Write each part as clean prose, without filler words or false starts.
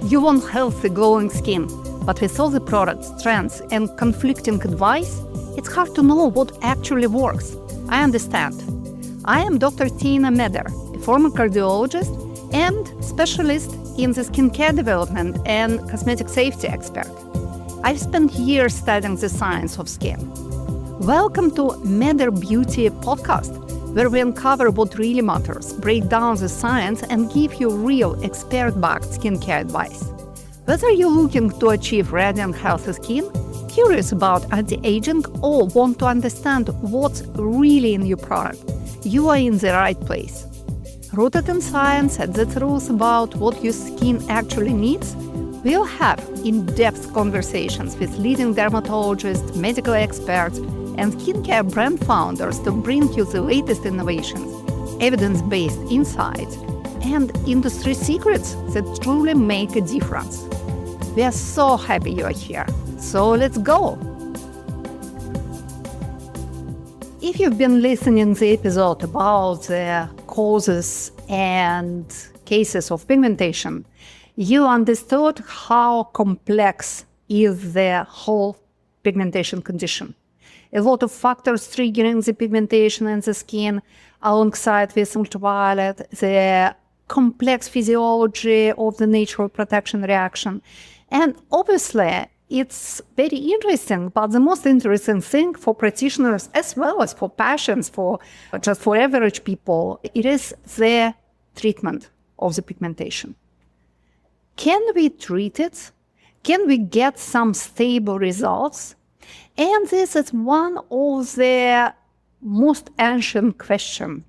You want healthy, glowing skin, but with all the products, trends, and conflicting advice, it's hard to know what actually works. I understand. I am Dr. Tina Meder, a former cardiologist and specialist in the skincare development and cosmetic safety expert. I've spent years studying the science of skin. Welcome to Meder Beauty podcast, where we uncover what really matters, break down the science, and give you real expert-backed skincare advice. Whether you're looking to achieve radiant, healthy skin, curious about anti-aging, or want to understand what's really in your product, you are in the right place. Rooted in science and the truth about what your skin actually needs, we'll have in-depth conversations with leading dermatologists, medical experts, and skincare brand founders to bring you the latest innovations, evidence-based insights, and industry secrets that truly make a difference. We are so happy you are here. So let's go! If you've been listening to the episode about the causes and cases of pigmentation, you understood how complex is the whole pigmentation condition. A lot of factors triggering the pigmentation in the skin, alongside with ultraviolet, the complex physiology of the natural protection reaction. And obviously, it's very interesting, but the most interesting thing for practitioners as well as for patients, for average people, it is the treatment of the pigmentation. Can we treat it? Can we get some stable results? And this is one of the most ancient questions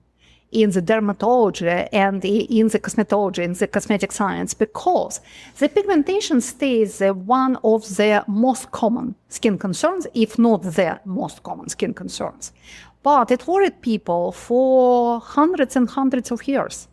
in the dermatology and in the cosmetology, in the cosmetic science, because the pigmentation stays one of the most common skin concerns, if not the most common skin concerns. But it worried people for hundreds and hundreds of years.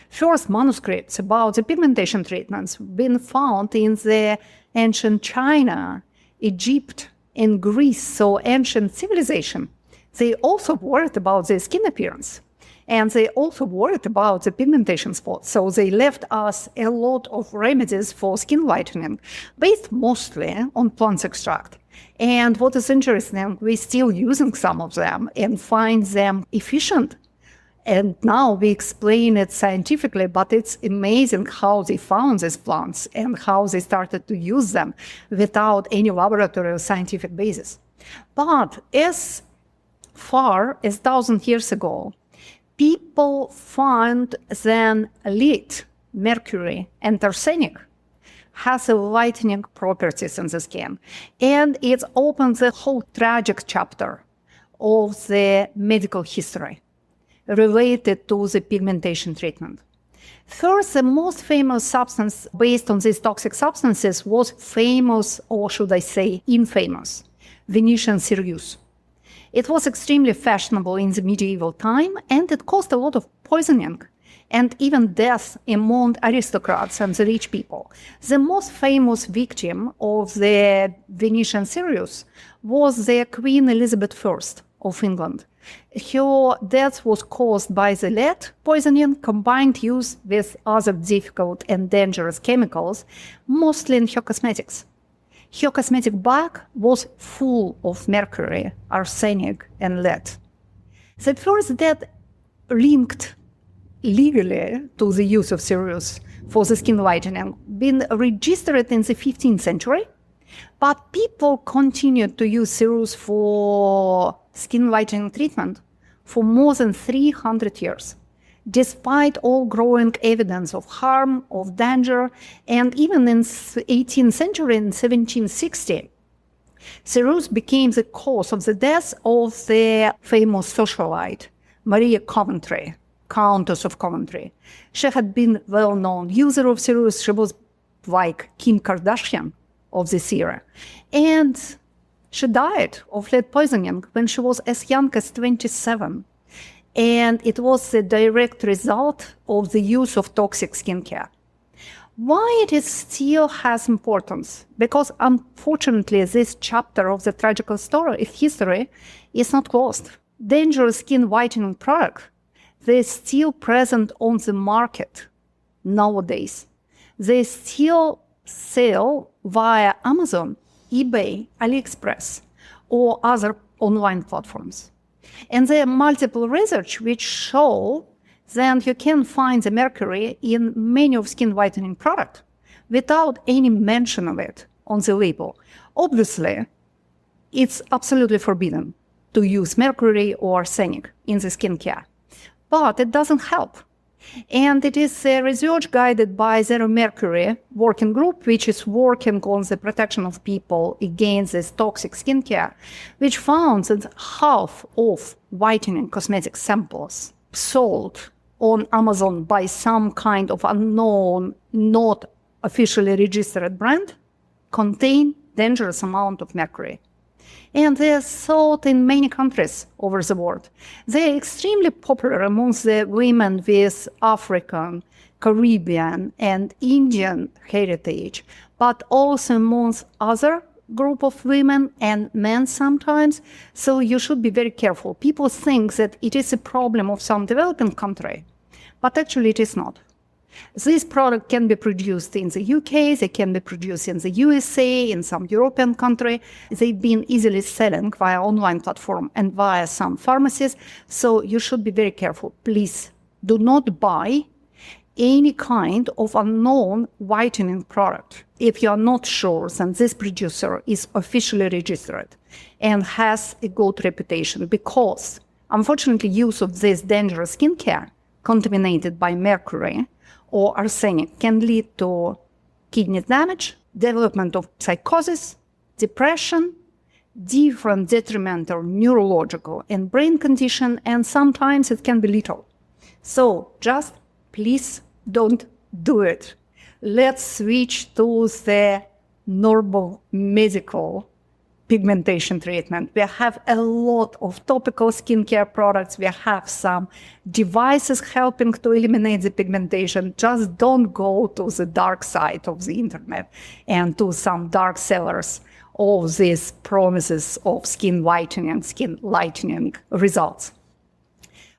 First manuscripts about the pigmentation treatments been found in the ancient China, Egypt, and Greece, so ancient civilization. They also worried about the skin appearance. And they also worried about the pigmentation spots. So they left us a lot of remedies for skin whitening, based mostly on plant extract. And what is interesting, we're still using some of them and find them efficient. And now we explain it scientifically, but it's amazing how they found these plants and how they started to use them without any laboratory or scientific basis. But as far as 1,000 years ago, people find then lead, mercury, and arsenic has a lightening properties in the skin. And it opens a whole tragic chapter of the medical history related to the pigmentation treatment. First, the most famous substance based on these toxic substances was famous, or should I say infamous, Venetian cerusse. It was extremely fashionable in the medieval time, and it caused a lot of poisoning and even death among aristocrats and the rich people. The most famous victim of the Venetian cerusse was the Queen Elizabeth I of England. Her death was caused by the lead poisoning combined use with other difficult and dangerous chemicals, mostly in her cosmetics. Her cosmetic bag was full of mercury, arsenic, and lead. The first death linked legally to the use of cerusse for the skin whitening been registered in the 15th century, but people continued to use cerusse for skin whitening treatment for more than 300 years. Despite all growing evidence of harm, of danger, and even in the 18th century, in 1760, cerusse became the cause of the death of the famous socialite, Maria Coventry, Countess of Coventry. She had been a well-known user of cerusse. She was like Kim Kardashian of this era. And she died of lead poisoning when she was as young as 27. And it was the direct result of the use of toxic skincare. Why it still has importance? Because unfortunately, this chapter of the tragic history is not closed. Dangerous skin whitening products, they're still present on the market nowadays. They're still sell via Amazon, eBay, AliExpress, or other online platforms. And there are multiple research which show that you can find the mercury in many of skin whitening products without any mention of it on the label. Obviously, it's absolutely forbidden to use mercury or arsenic in the skincare, but it doesn't help. And it is a research guided by Zero Mercury working group, which is working on the protection of people against this toxic skincare, which found that half of whitening cosmetic samples sold on Amazon by some kind of unknown, not officially registered brand contain dangerous amount of mercury. And they are sold in many countries over the world. They are extremely popular amongst the women with African, Caribbean, and Indian heritage, but also amongst other group of women and men sometimes. So you should be very careful. People think that it is a problem of some developing country, but actually it is not. This product can be produced in the UK, they can be produced in the USA, in some European country. They've been easily selling via online platform and via some pharmacies. So you should be very careful. Please do not buy any kind of unknown whitening product if you are not sure that this producer is officially registered and has a good reputation, because unfortunately use of this dangerous skincare contaminated by mercury or arsenic can lead to kidney damage, development of psychosis, depression, different detrimental neurological and brain condition, and sometimes it can be lethal. So just please don't do it. Let's switch to the normal medical pigmentation treatment. We have a lot of topical skincare products. We have some devices helping to eliminate the pigmentation. Just don't go to the dark side of the internet and to some dark sellers of these promises of skin whitening, skin lightening results.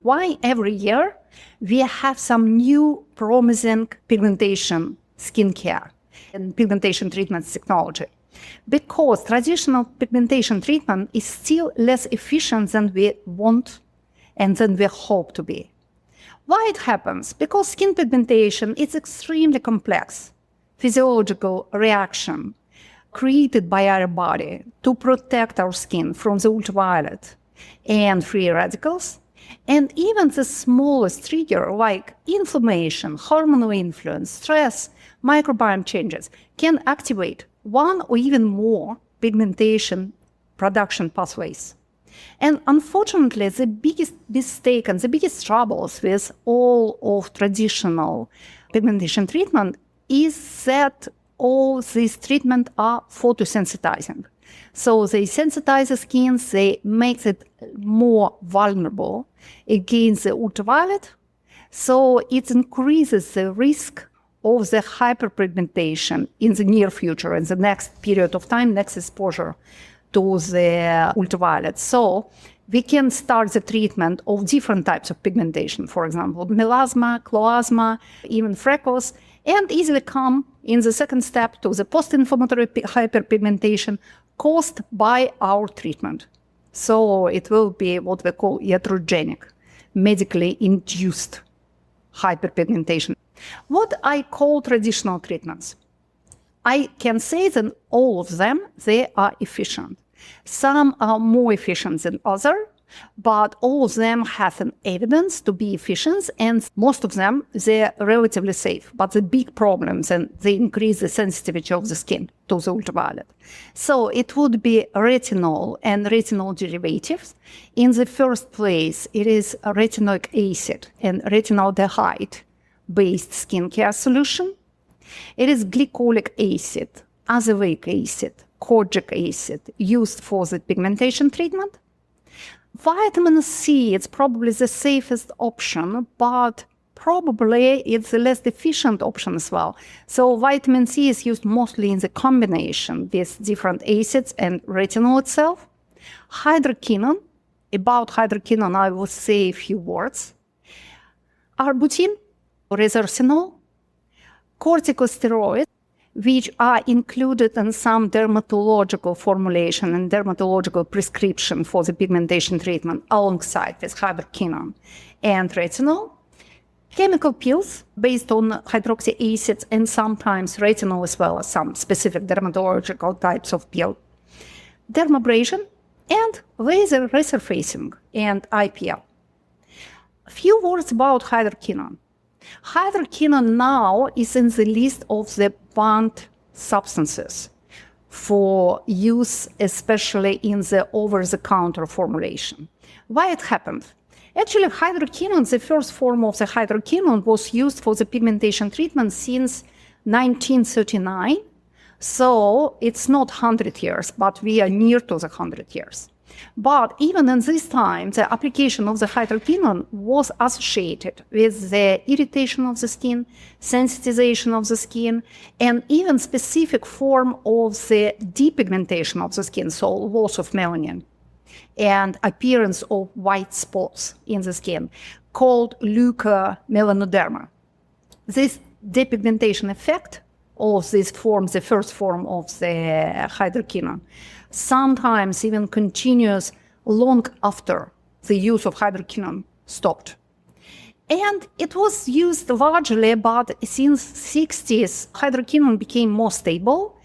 Why every year we have some new promising pigmentation skincare and pigmentation treatment technology? Because traditional pigmentation treatment is still less efficient than we want and than we hope to be. Why it happens? Because skin pigmentation is extremely complex physiological reaction created by our body to protect our skin from the ultraviolet and free radicals. And even the smallest trigger like inflammation, hormonal influence, stress, microbiome changes can activate one or even more pigmentation production pathways. And unfortunately, the biggest mistake and the biggest troubles with all of traditional pigmentation treatment is that all these treatments are photosensitizing. So they sensitize the skin, they make it more vulnerable against the ultraviolet. So it increases the risk of the hyperpigmentation in the near future, in the next period of time, next exposure to the ultraviolet. So we can start the treatment of different types of pigmentation, for example, melasma, chloasma, even freckles, and easily come in the second step to the post-inflammatory hyperpigmentation caused by our treatment. So it will be what we call iatrogenic, medically induced hyperpigmentation. What I call traditional treatments, I can say that all of them, they are efficient. Some are more efficient than others, but all of them have an evidence to be efficient, and most of them, they're relatively safe. But the big problems, and they increase the sensitivity of the skin to the ultraviolet. So it would be retinol and retinol derivatives. In the first place, it is retinoic acid and retinaldehyde based skincare solution. It is glycolic acid, azelaic acid, kojic acid used for the pigmentation treatment. Vitamin C, it's probably the safest option, but probably it's the less efficient option as well. So vitamin C is used mostly in the combination with different acids and retinol itself. Hydroquinone, about hydroquinone I will say a few words. Arbutin, resorcinol, corticosteroids, which are included in some dermatological formulation and dermatological prescription for the pigmentation treatment alongside with hydroquinone and retinol. Chemical pills based on hydroxy acids and sometimes retinol as well as some specific dermatological types of pill. Dermabrasion and laser resurfacing and IPL. A few words about hydroquinone. Hydroquinone now is in the list of the banned substances for use, especially in the over-the-counter formulation. Why it happened? Actually, hydroquinone, the first form of the hydroquinone, was used for the pigmentation treatment since 1939. So it's not 100 years, but we are near to the 100 years. But even in this time, the application of the hydroquinone was associated with the irritation of the skin, sensitization of the skin, and even specific form of the depigmentation of the skin, so loss of melanin and appearance of white spots in the skin, called leukomelanoderma. This depigmentation effect of this form, the first form of the hydroquinone, sometimes even continues long after the use of hydroquinone stopped. And it was used largely, but since 60s, hydroquinone became more stable,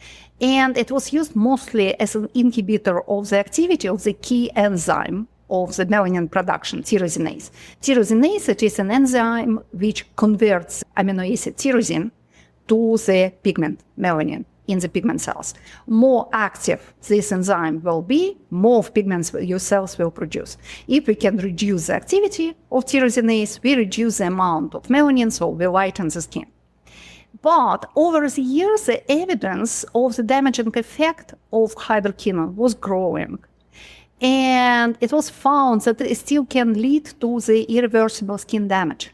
and it was used mostly as an inhibitor of the activity of the key enzyme of the melanin production, tyrosinase. Tyrosinase, it is an enzyme which converts amino acid tyrosine to the pigment melanin in the pigment cells. More active this enzyme will be, more of pigments your cells will produce. If we can reduce the activity of tyrosinase, we reduce the amount of melanin, so we lighten the skin. But over the years, the evidence of the damaging effect of hydroquinone was growing. And it was found that it still can lead to the irreversible skin damage.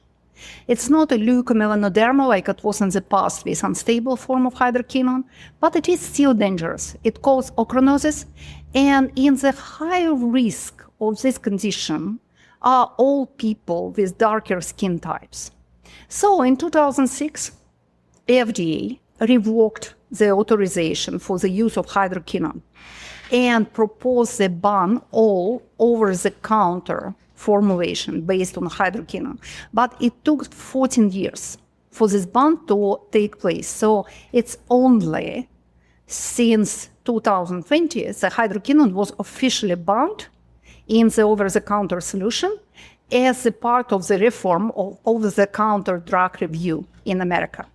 It's not a leukomelanoderma like it was in the past with unstable form of hydroquinone, but it is still dangerous. It causes ochronosis, and in the higher risk of this condition are all people with darker skin types. So in 2006, FDA revoked the authorization for the use of hydroquinone and proposed a ban all over-the-counter formulation based on hydroquinone. But it took 14 years for this ban to take place. So it's only since 2020 the hydroquinone was officially banned in the over-the-counter solution as a part of the reform of over-the-counter drug review in America.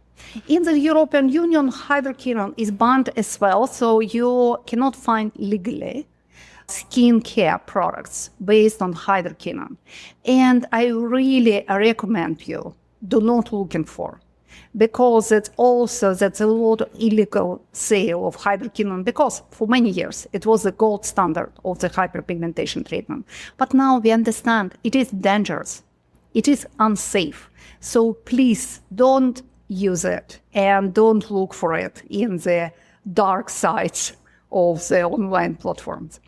In the European Union, hydroquinone is banned as well, so you cannot find legally skincare products based on hydroquinone. And I really recommend you do not looking for, because that's a lot of illegal sale of hydroquinone, because for many years it was the gold standard of the hyperpigmentation treatment. But now we understand it is dangerous, it is unsafe. So please don't use it and don't look for it in the dark sides of the online platforms.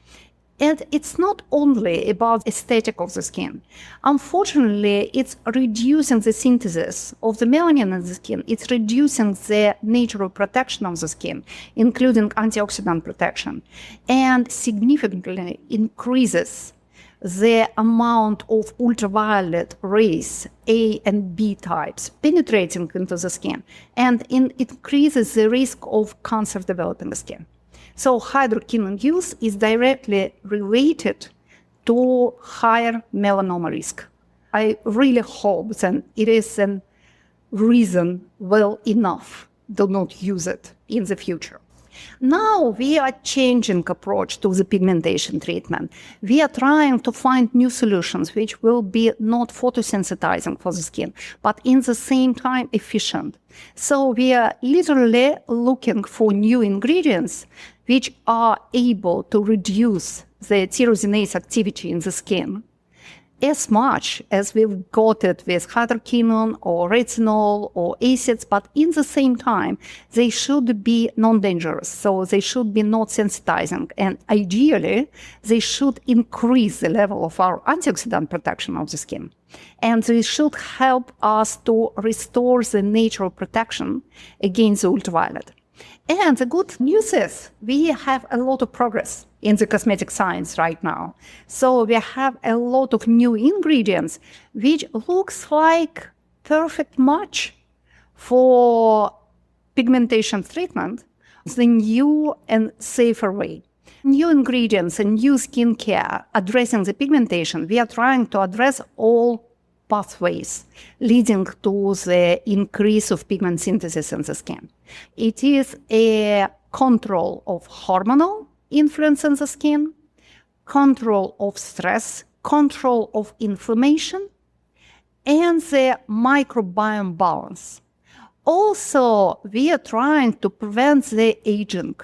And it's not only about aesthetic of the skin. Unfortunately, it's reducing the synthesis of the melanin in the skin. It's reducing the natural protection of the skin, including antioxidant protection, and significantly increases the amount of ultraviolet rays, A and B types, penetrating into the skin, and it increases the risk of cancer developing the skin. So hydroquinone use is directly related to higher melanoma risk. I really hope that it is a reason well enough to not use it in the future. Now we are changing approach to the pigmentation treatment. We are trying to find new solutions which will be not photosensitizing for the skin, but in the same time efficient. So we are literally looking for new ingredients which are able to reduce the tyrosinase activity in the skin as much as we've got it with hydroquinone or retinol or acids, but in the same time, they should be non-dangerous. So they should be not sensitizing. And ideally, they should increase the level of our antioxidant protection of the skin. And they should help us to restore the natural protection against the ultraviolet. And the good news is we have a lot of progress in the cosmetic science right now. So we have a lot of new ingredients, which looks like perfect match for pigmentation treatment, the new and safer way. New ingredients and new skincare addressing the pigmentation, we are trying to address all pathways leading to the increase of pigment synthesis in the skin. It is a control of hormonal influence in the skin, control of stress, control of inflammation, and the microbiome balance. Also, we are trying to prevent the aging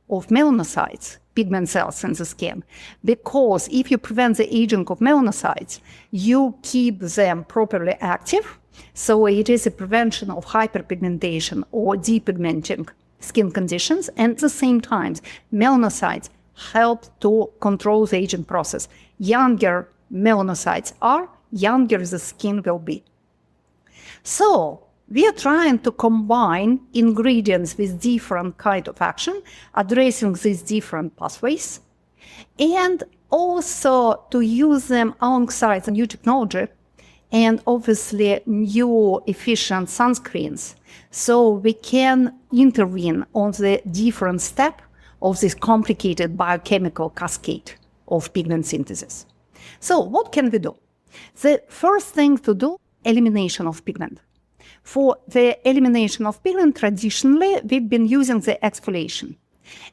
of melanocytes, pigment cells in the skin, because if you prevent the aging of melanocytes, you keep them properly active. So it is a prevention of hyperpigmentation or depigmenting skin conditions, and at the same time, melanocytes help to control the aging process. Younger melanocytes are, younger the skin will be. So we are trying to combine ingredients with different kind of action, addressing these different pathways, and also to use them alongside the new technology and obviously new efficient sunscreens, so we can intervene on the different step of this complicated biochemical cascade of pigment synthesis. So what can we do? The first thing to do, elimination of pigment. For the elimination of pigment, traditionally, we've been using the exfoliation.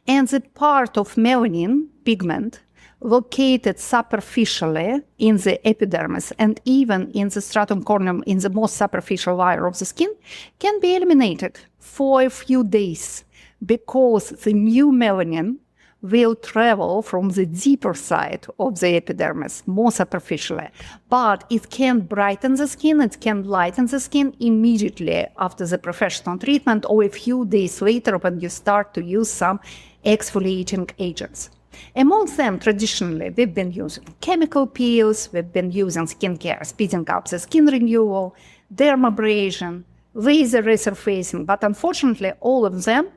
And the part of melanin pigment located superficially in the epidermis and even in the stratum corneum, in the most superficial layer of the skin, can be eliminated for a few days because the new melanin will travel from the deeper side of the epidermis, more superficially. But it can brighten the skin, it can lighten the skin immediately after the professional treatment or a few days later when you start to use some exfoliating agents. Amongst them, traditionally, we've been using chemical peels, we've been using skincare, speeding up the skin renewal, dermabrasion, laser resurfacing, but unfortunately, all of them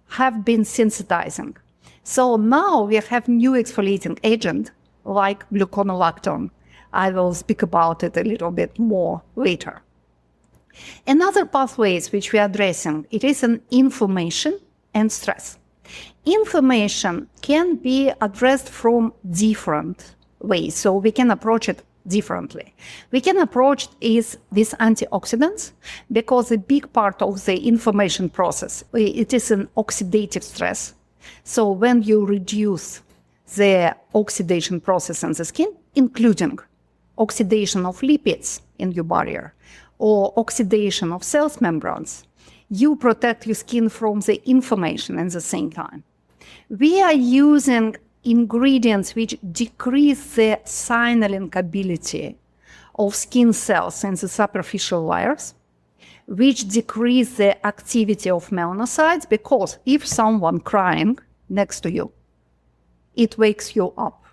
have been sensitizing. So now we have new exfoliating agent like gluconolactone. I will speak about it a little bit more later. Another pathways which we are addressing, it is an inflammation and stress. Inflammation can be addressed from different ways, so we can approach it differently. We can approach it with antioxidants because a big part of the inflammation process, it is an oxidative stress. So when you reduce the oxidation process in the skin, including oxidation of lipids in your barrier or oxidation of cell membranes, you protect your skin from the inflammation at the same time. We are using ingredients which decrease the signaling ability of skin cells in the superficial layers, which decrease the activity of melanocytes, because if someone crying next to you, it wakes you up.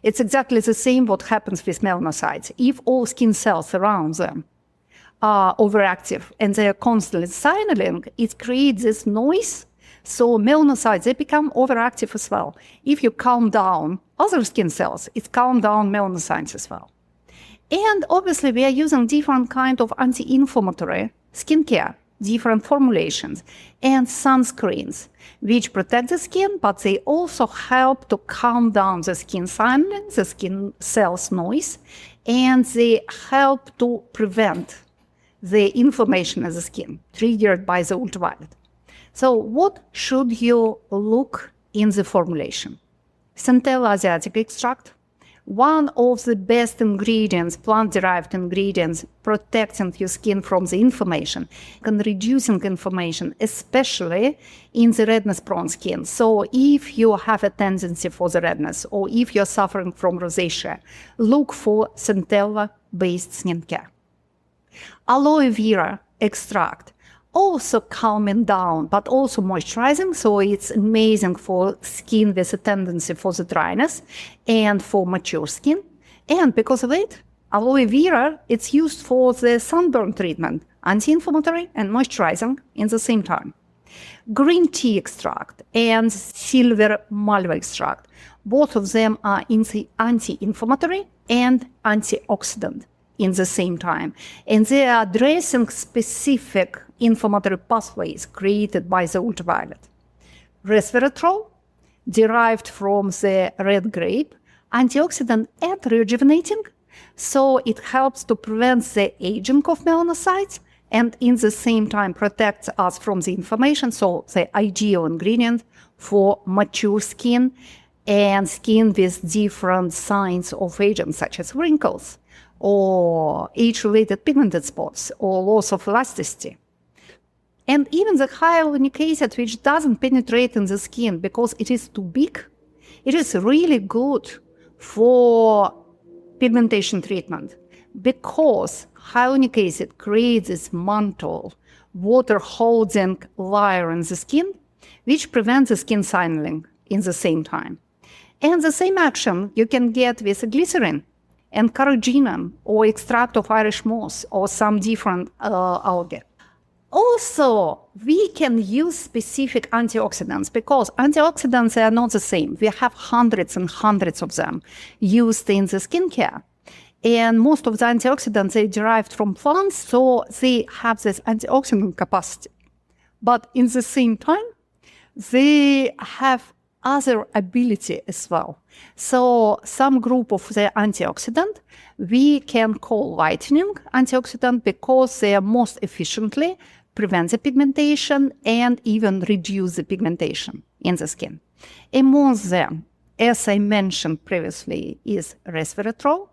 It's exactly the same what happens with melanocytes. If all skin cells around them are overactive and they are constantly signaling, it creates this noise. So melanocytes, they become overactive as well. If you calm down other skin cells, it calms down melanocytes as well. And obviously, we are using different kind of anti-inflammatory skincare, different formulations, and sunscreens, which protect the skin, but they also help to calm down the skin signaling, the skin cells noise, and they help to prevent the inflammation of the skin triggered by the ultraviolet. So what should you look in the formulation? Centella asiatica extract, one of the best ingredients, plant-derived ingredients, protecting your skin from the inflammation and reducing inflammation, especially in the redness-prone skin. So if you have a tendency for the redness or if you're suffering from rosacea, look for centella-based skincare. Aloe vera extract, also calming down, but also moisturizing, so it's amazing for skin with a tendency for the dryness and for mature skin. And because of it, aloe vera, it's used for the sunburn treatment, anti-inflammatory and moisturizing in the same time. Green tea extract and silver malva extract, both of them are anti-inflammatory and antioxidant in the same time. And they are addressing specific inflammatory pathways created by the ultraviolet. Resveratrol, derived from the red grape, antioxidant and rejuvenating, so it helps to prevent the aging of melanocytes and in the same time protects us from the inflammation, so the ideal ingredient for mature skin and skin with different signs of aging, such as wrinkles or age-related pigmented spots or loss of elasticity. And even the hyaluronic acid, which doesn't penetrate in the skin because it is too big, it is really good for pigmentation treatment because hyaluronic acid creates this mantle, water-holding layer in the skin, which prevents the skin signaling in the same time. And the same action you can get with glycerin and carrageenan or extract of Irish moss or some different algae. Also, we can use specific antioxidants because antioxidants are not the same. We have hundreds and hundreds of them used in the skincare. And most of the antioxidants, they derived from plants, so they have this antioxidant capacity. But in the same time, they have other ability as well. So some group of the antioxidant, we can call whitening antioxidant because they are most efficiently prevent the pigmentation and even reduce the pigmentation in the skin. Among them, as I mentioned previously, is resveratrol.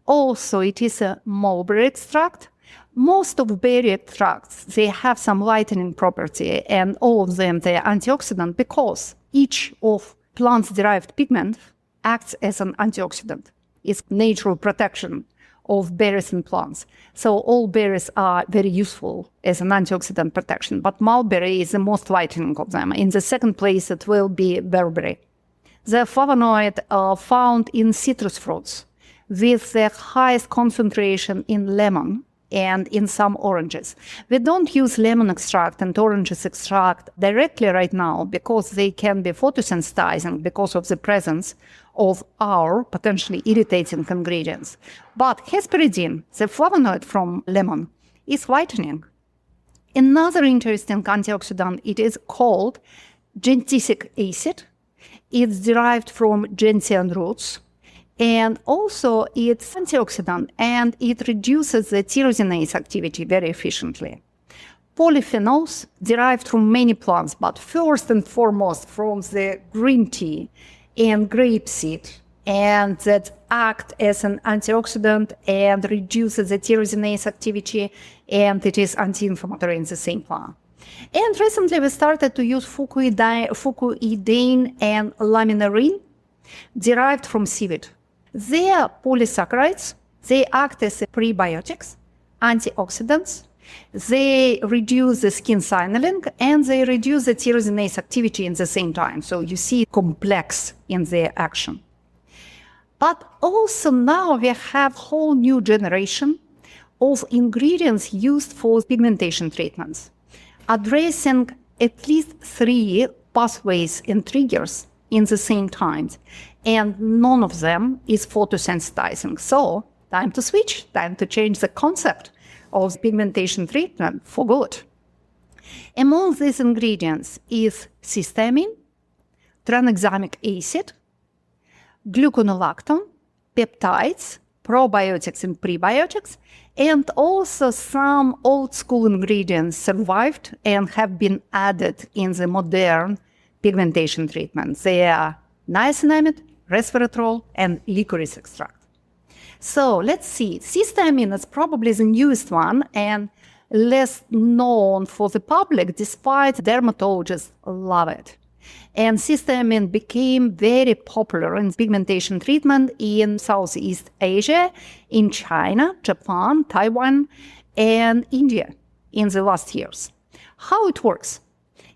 Also, it is a mulberry extract. Most of berry extracts, they have some lightening property, and all of them, they are antioxidant because each of plants-derived pigment acts as an antioxidant. It's natural protection of berries and plants. So all berries are very useful as an antioxidant protection, but mulberry is the most lightening of them. In the second place, it will be berberry. The flavonoid are found in citrus fruits with the highest concentration in lemon and in some oranges. We don't use lemon extract and oranges extract directly right now because they can be photosensitizing because of the presence of our potentially irritating ingredients. But hesperidin, the flavonoid from lemon, is whitening. Another interesting antioxidant, it is called gentissic acid. It's derived from gentian roots. And also it's antioxidant and it reduces the tyrosinase activity very efficiently. Polyphenols derived from many plants, but first and foremost from the green tea and grapeseed, and that act as an antioxidant and reduces the tyrosinase activity, and it is anti-inflammatory in the same plant. And recently we started to use fucoidane and laminarin derived from seaweed. They are polysaccharides. They act as prebiotics, antioxidants. They reduce the skin signaling and they reduce the tyrosinase activity in the same time. So you see complex in their action. But also now we have whole new generation of ingredients used for pigmentation treatments, addressing at least 3 pathways and triggers in the same time. And none of them is photosensitizing. So time to switch, time to change the concept of pigmentation treatment for good. Among these ingredients is cysteamine, tranexamic acid, gluconolactone, peptides, probiotics and prebiotics, and also some old school ingredients survived and have been added in the modern pigmentation treatments. They are niacinamide, resveratrol, and licorice extract. So let's see. Cysteamine is probably the newest one and less known for the public, despite dermatologists love it. And cysteamine became very popular in pigmentation treatment in Southeast Asia, in China, Japan, Taiwan, and India in the last years. How it works?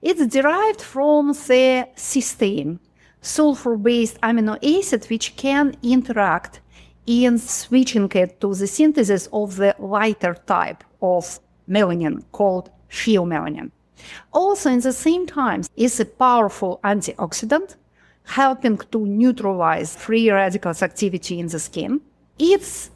It's derived from the cysteine, sulfur-based amino acid, which can interact in switching it to the synthesis of the lighter type of melanin called pheomelanin. Also, in the same time, it's a powerful antioxidant, helping to neutralize free radicals activity in the skin. It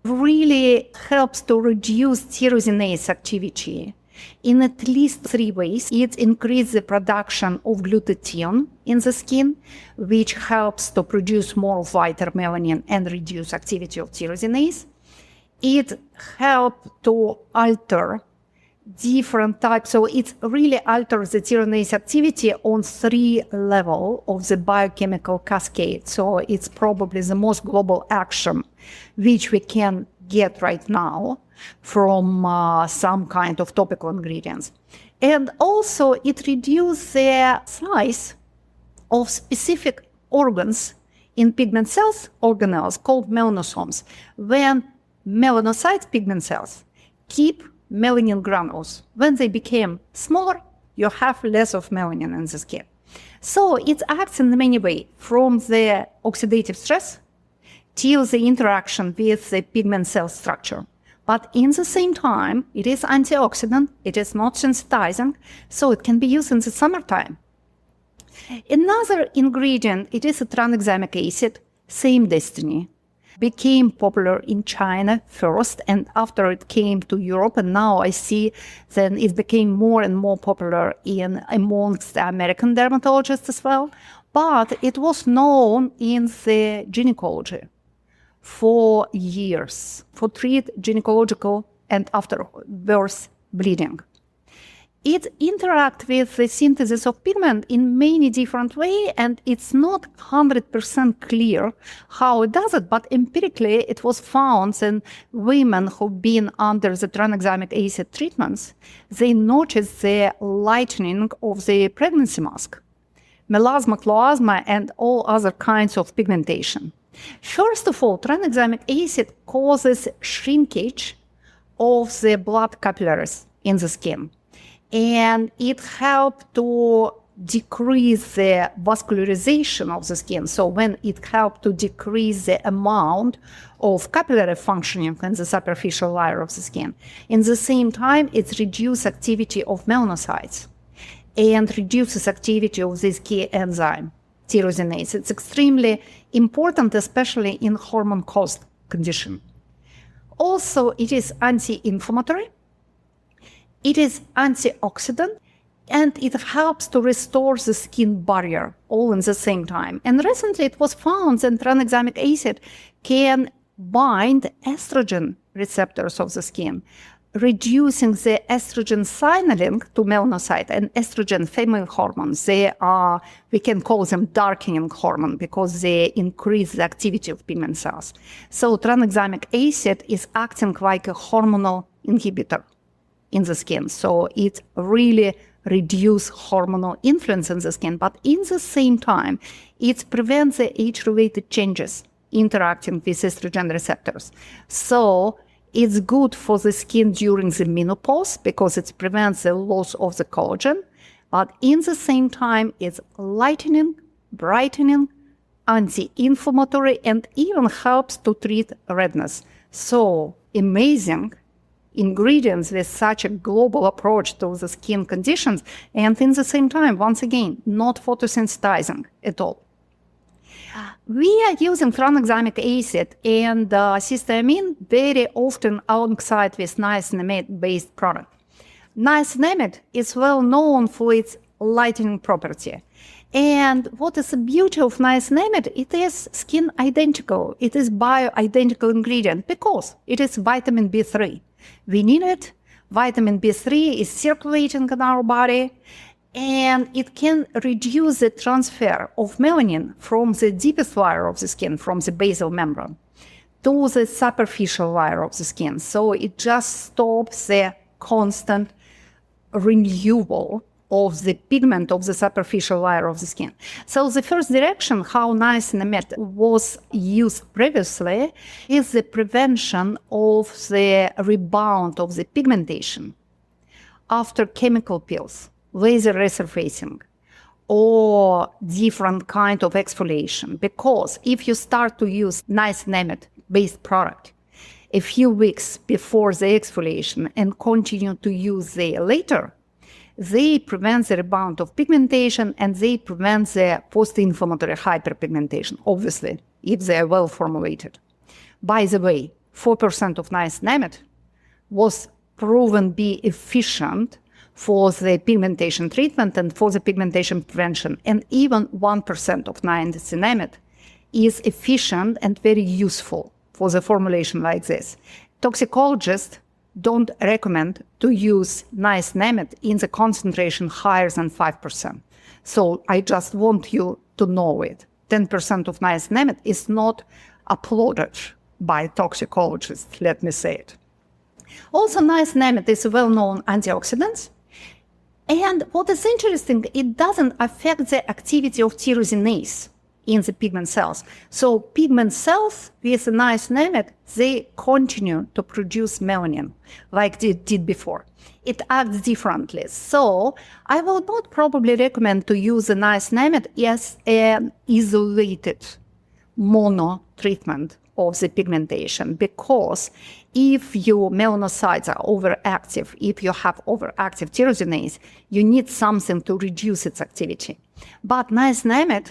really helps to reduce tyrosinase activity in at least 3 ways. It increases the production of glutathione in the skin, which helps to produce more whiter melanin and reduce activity of tyrosinase. It helps to alter different types. So it really alters the tyrosinase activity on 3 levels of the biochemical cascade. So it's probably the most global action which we can get right now from some kind of topical ingredients. And also it reduces the size of specific organs in pigment cells, organelles called melanosomes. When melanocyte pigment cells keep melanin granules, when they became smaller, you have less of melanin in the skin. So it acts in many ways, from the oxidative stress till the interaction with the pigment cell structure. But in the same time, it is antioxidant, it is not sensitizing, so it can be used in the summertime. Another ingredient, it is a tranexamic acid, same destiny. Became popular in China first, and after it came to Europe, and now I see then it became more and more popular amongst the American dermatologists as well. But it was known in the gynecology for years, for treat gynecological and after birth bleeding. It interacts with the synthesis of pigment in many different ways, and it's not 100% clear how it does it, but empirically it was found in women who've been under the tranexamic acid treatments. They noticed the lightening of the pregnancy mask, melasma, chloasma, and all other kinds of pigmentation. First of all, tranexamic acid causes shrinkage of the blood capillaries in the skin. And it helps to decrease the vascularization of the skin. So when it helps to decrease the amount of capillary functioning in the superficial layer of the skin. In the same time, it reduces activity of melanocytes and reduces activity of this key enzyme, tyrosinase. It's extremely important, especially in hormone-caused condition. Also, it is anti-inflammatory. It is antioxidant, and it helps to restore the skin barrier all in the same time. And recently it was found that tranexamic acid can bind estrogen receptors of the skin, reducing the estrogen signaling to melanocyte and estrogen female hormones. They are, we can call them darkening hormone because they increase the activity of pigment cells. So tranexamic acid is acting like a hormonal inhibitor in the skin. So it really reduces hormonal influence in the skin, but in the same time, it prevents the age-related changes interacting with estrogen receptors. So it's good for the skin during the menopause because it prevents the loss of the collagen, but in the same time, it's lightening, brightening, anti-inflammatory, and even helps to treat redness. So amazing ingredients with such a global approach to the skin conditions, and in the same time, once again, not photosensitizing at all. We are using tranexamic acid and cysteamine very often alongside with niacinamide-based product. Niacinamide is well known for its lightening property. And what is the beauty of niacinamide? It is skin identical. It is bio-identical ingredient because it is vitamin B3. We need it. Vitamin B3 is circulating in our body, and it can reduce the transfer of melanin from the deepest layer of the skin, from the basal membrane, to the superficial layer of the skin. So it just stops the constant renewal of the pigment of the superficial layer of the skin. So the first direction how niacinamide was used previously is the prevention of the rebound of the pigmentation after chemical peels, laser resurfacing, or different kind of exfoliation. Because if you start to use niacinamide-based product a few weeks before the exfoliation and continue to use it later, they prevent the rebound of pigmentation and they prevent the post-inflammatory hyperpigmentation, obviously, if they are well formulated. By the way, 4% of niacinamide was proven be efficient for the pigmentation treatment and for the pigmentation prevention. And even 1% of niacinamide is efficient and very useful for the formulation like this. Toxicologists don't recommend to use niacinamide in the concentration higher than 5%. So I just want you to know it. 10% of niacinamide is not applauded by toxicologists, let me say it. Also, niacinamide is a well-known antioxidant. And what is interesting, it doesn't affect the activity of tyrosinase in the pigment cells. So pigment cells with niacinamide, they continue to produce melanin like they did before. It acts differently. So I will not probably recommend to use the niacinamide as an isolated mono treatment of the pigmentation, because if your melanocytes are overactive, if you have overactive tyrosinase, you need something to reduce its activity. But niacinamide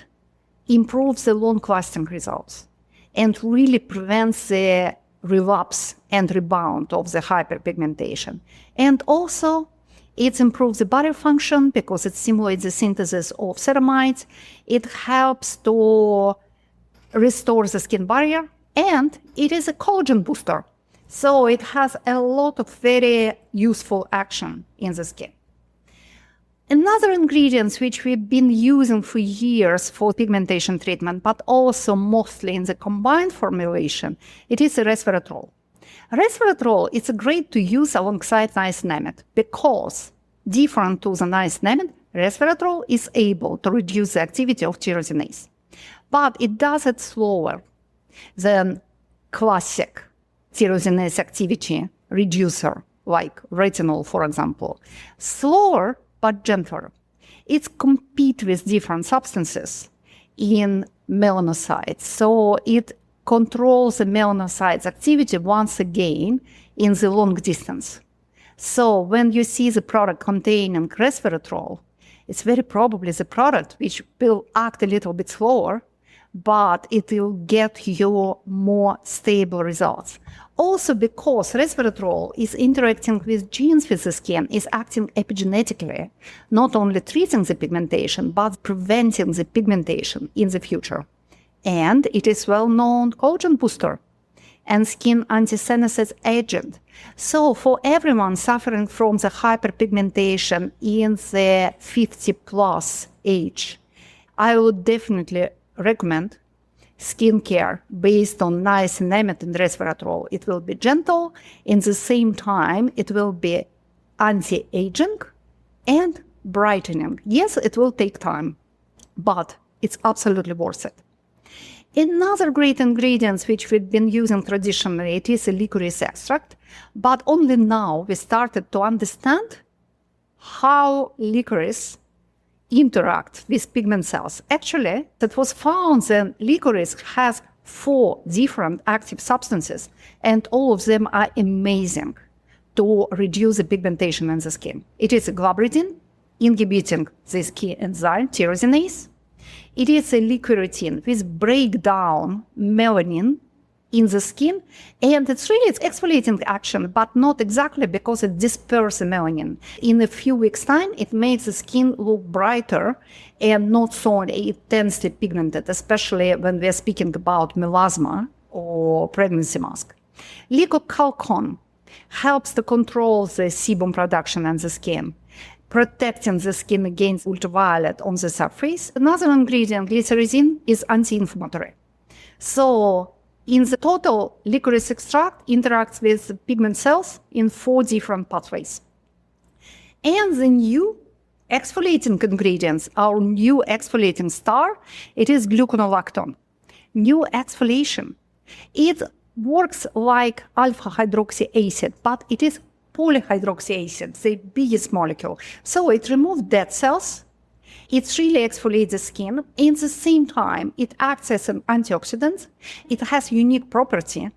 improves the long-lasting results and really prevents the relapse and rebound of the hyperpigmentation. And also, it improves the barrier function because it stimulates the synthesis of ceramides. It helps to restore the skin barrier, and it is a collagen booster. So it has a lot of very useful action in the skin. Another ingredient which we've been using for years for pigmentation treatment, but also mostly in the combined formulation, it is resveratrol. Resveratrol is great to use alongside niacinamide because, different to the niacinamide, resveratrol is able to reduce the activity of tyrosinase. But it does it slower than classic tyrosinase activity reducer, like retinol, for example. Slower, but gentler. It competes with different substances in melanocytes. So it controls the melanocytes activity once again in the long distance. So when you see the product containing resveratrol, it's very probably the product which will act a little bit slower, but it will get you more stable results. Also because resveratrol is interacting with genes with the skin, is acting epigenetically, not only treating the pigmentation, but preventing the pigmentation in the future. And it is well-known collagen booster and skin anti-senescence agent. So for everyone suffering from the hyperpigmentation in the 50+ age, I would definitely recommend skincare based on niacinamide and resveratrol. It will be gentle. In the same time, it will be anti-aging and brightening. Yes, it will take time, but it's absolutely worth it. Another great ingredient which we've been using traditionally, it is a licorice extract, but only now we started to understand how licorice interact with pigment cells. Actually, it was found that licorice has 4 different active substances, and all of them are amazing to reduce the pigmentation in the skin. It is a glabridin, inhibiting this key enzyme, tyrosinase. It is a licoritin, which breaks down melanin in the skin, and it's exfoliating action, but not exactly, because it disperses melanin. In a few weeks' time, it makes the skin look brighter and not so intensely pigmented, especially when we're speaking about melasma or pregnancy mask. Gluconolactone helps to control the sebum production in the skin, protecting the skin against ultraviolet on the surface. Another ingredient, glycyrrhizin, is anti-inflammatory. So in the total, licorice extract interacts with pigment cells in 4 different pathways. And the new exfoliating ingredients, our new exfoliating star, it is gluconolactone. New exfoliation. It works like alpha-hydroxy acid, but it is polyhydroxy acid, the biggest molecule. So it removes dead cells. It really exfoliates the skin. In the same time, it acts as an antioxidant. It has unique property,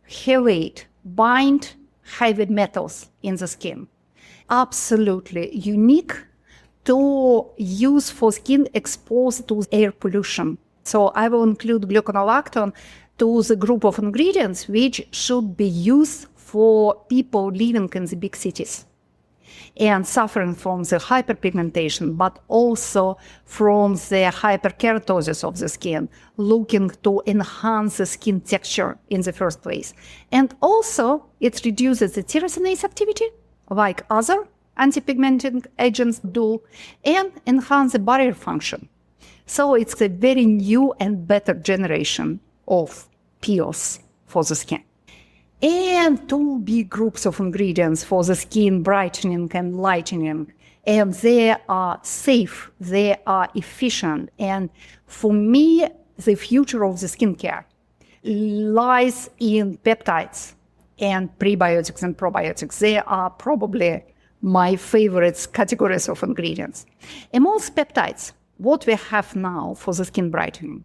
chelate, bind heavy metals in the skin. absolutely unique to use for skin exposed to air pollution. So I will include gluconolactone to the group of ingredients which should be used for people living in the big cities and suffering from the hyperpigmentation, but also from the hyperkeratosis of the skin, looking to enhance the skin texture in the first place. And also, it reduces the tyrosinase activity, like other anti-pigmenting agents do, and enhance the barrier function. So it's a very new and better generation of peels for the skin. And two big groups of ingredients for the skin brightening and lightening. And they are safe, they are efficient. And for me, the future of the skincare lies in peptides and prebiotics and probiotics. They are probably my favorite categories of ingredients. Amongst peptides, what we have now for the skin brightening,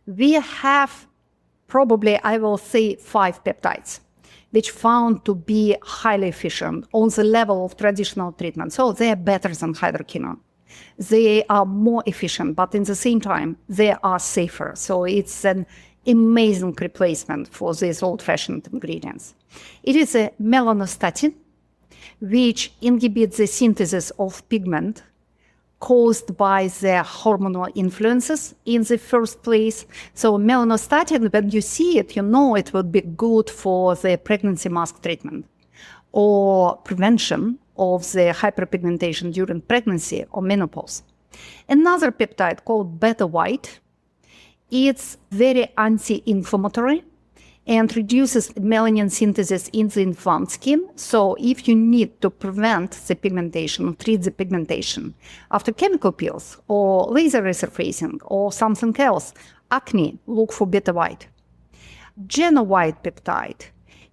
we have probably, I will say, 5 peptides, which found to be highly efficient on the level of traditional treatment. So they are better than hydroquinone. They are more efficient, but in the same time, they are safer. So it's an amazing replacement for these old-fashioned ingredients. It is a melanostatin, which inhibits the synthesis of pigment caused by the hormonal influences in the first place. So melanostatin, when you see it, you know it would be good for the pregnancy mask treatment or prevention of the hyperpigmentation during pregnancy or menopause. Another peptide called beta-white, it's very anti-inflammatory and reduces melanin synthesis in the inflamed skin. So if you need to prevent the pigmentation, treat the pigmentation after chemical peels or laser resurfacing or something else, acne, look for beta-white. Geno-white peptide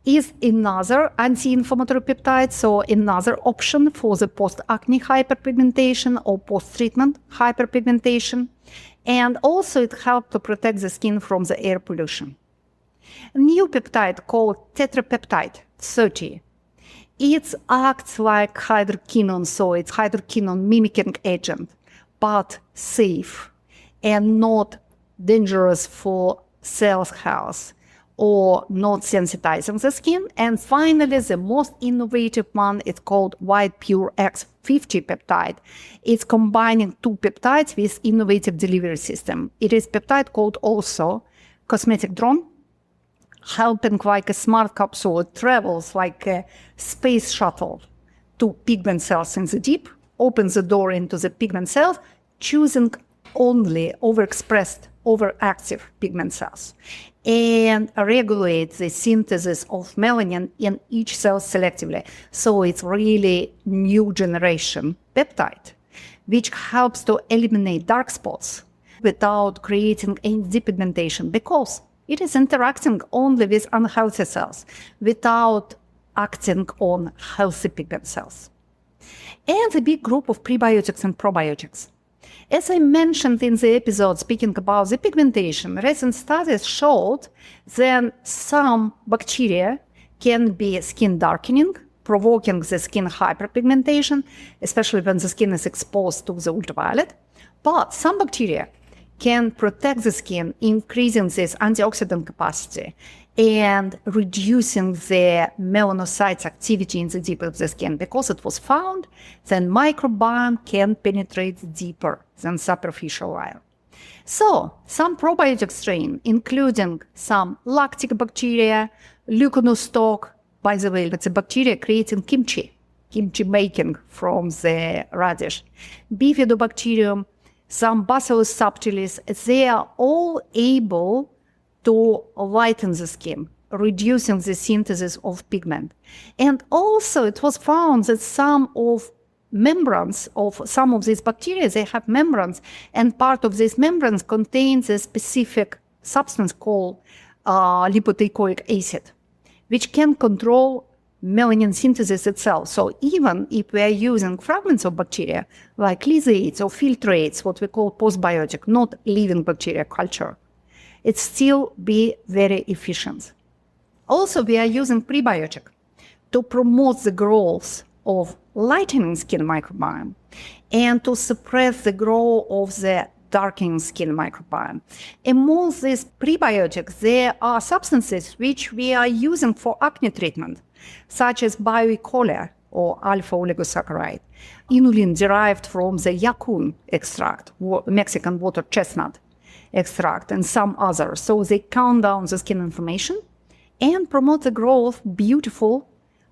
is another anti-inflammatory peptide, so another option for the post-acne hyperpigmentation or post-treatment hyperpigmentation. And also it helps to protect the skin from the air pollution. A new peptide called tetrapeptide 30. It acts like hydroquinone, so it's hydroquinone mimicking agent, but safe and not dangerous for cell health or not sensitizing the skin. And finally, the most innovative one is called White Pure X50 peptide. It's combining 2 peptides with innovative delivery system. It is peptide called also cosmetic drone, helping like a smart capsule. It travels like a space shuttle to pigment cells in the deep, opens the door into the pigment cells, choosing only overexpressed, overactive pigment cells, and regulates the synthesis of melanin in each cell selectively. So it's really new generation peptide, which helps to eliminate dark spots without creating any depigmentation, because it is interacting only with unhealthy cells without acting on healthy pigment cells. And the big group of prebiotics and probiotics. As I mentioned in the episode speaking about the pigmentation, recent studies showed that some bacteria can be skin darkening, provoking the skin hyperpigmentation, especially when the skin is exposed to the ultraviolet. But some bacteria can protect the skin, increasing this antioxidant capacity and reducing the melanocytes activity in the deep of the skin, because it was found that microbiome can penetrate deeper than superficial layer. So some probiotic strain, including some lactic bacteria, leuconostoc, by the way, it's a bacteria creating kimchi making from the radish, bifidobacterium, some Bacillus subtilis, they are all able to lighten the skin, reducing the synthesis of pigment. And also it was found that some of membranes of some of these bacteria, they have membranes, and part of these membranes contains a specific substance called lipoteichoic acid, which can control melanin synthesis itself. So even if we are using fragments of bacteria, like lysates or filtrates, what we call postbiotic, not living bacteria culture, it still be very efficient. Also, we are using prebiotic to promote the growth of lightening skin microbiome and to suppress the growth of the darkening skin microbiome. Among these prebiotics, there are substances which we are using for acne treatment, such as bio-E. coli or alpha oligosaccharide, inulin derived from the yacun extract, Mexican water chestnut extract, and some others. So they calm down the skin inflammation and promote the growth of beautiful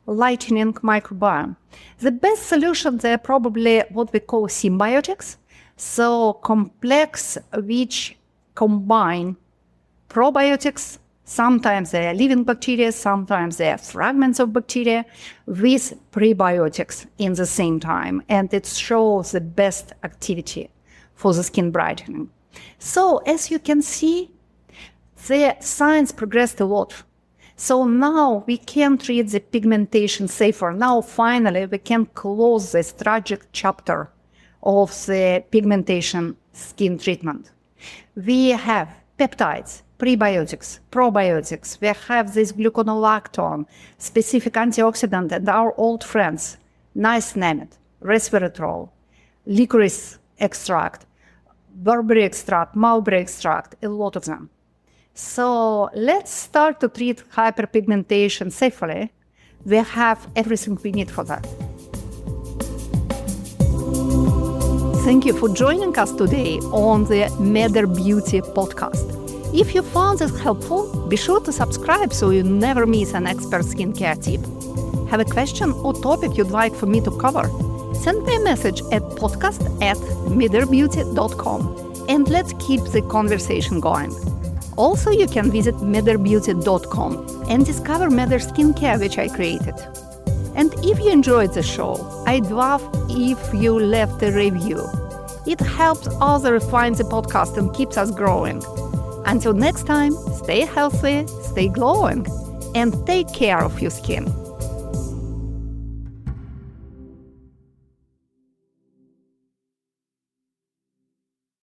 lightening microbiome. The best solutions are probably what we call symbiotics, so complex which combine probiotics. Sometimes they are living bacteria, sometimes they are fragments of bacteria with prebiotics in the same time. And it shows the best activity for the skin brightening. So as you can see, the science progressed a lot. So now we can treat the pigmentation safer. Now finally we can close this tragic chapter of the pigmentation skin treatment. We have peptides, prebiotics, probiotics. We have this gluconolactone, specific antioxidant, and our old friends, niacinamide, resveratrol, licorice extract, berberry extract, mulberry extract, a lot of them. So let's start to treat hyperpigmentation safely. We have everything we need for that. Thank you for joining us today on the Matter Beauty podcast. If you found this helpful, be sure to subscribe so you never miss an expert skincare tip. Have a question or topic you'd like for me to cover? Send me a message at podcast@matterbeauty.com and let's keep the conversation going. Also, you can visit matterbeauty.com and discover Matter Skincare, which I created. And if you enjoyed the show, I'd love if you left a review. It helps others find the podcast and keeps us growing. Until next time, stay healthy, stay glowing, and take care of your skin.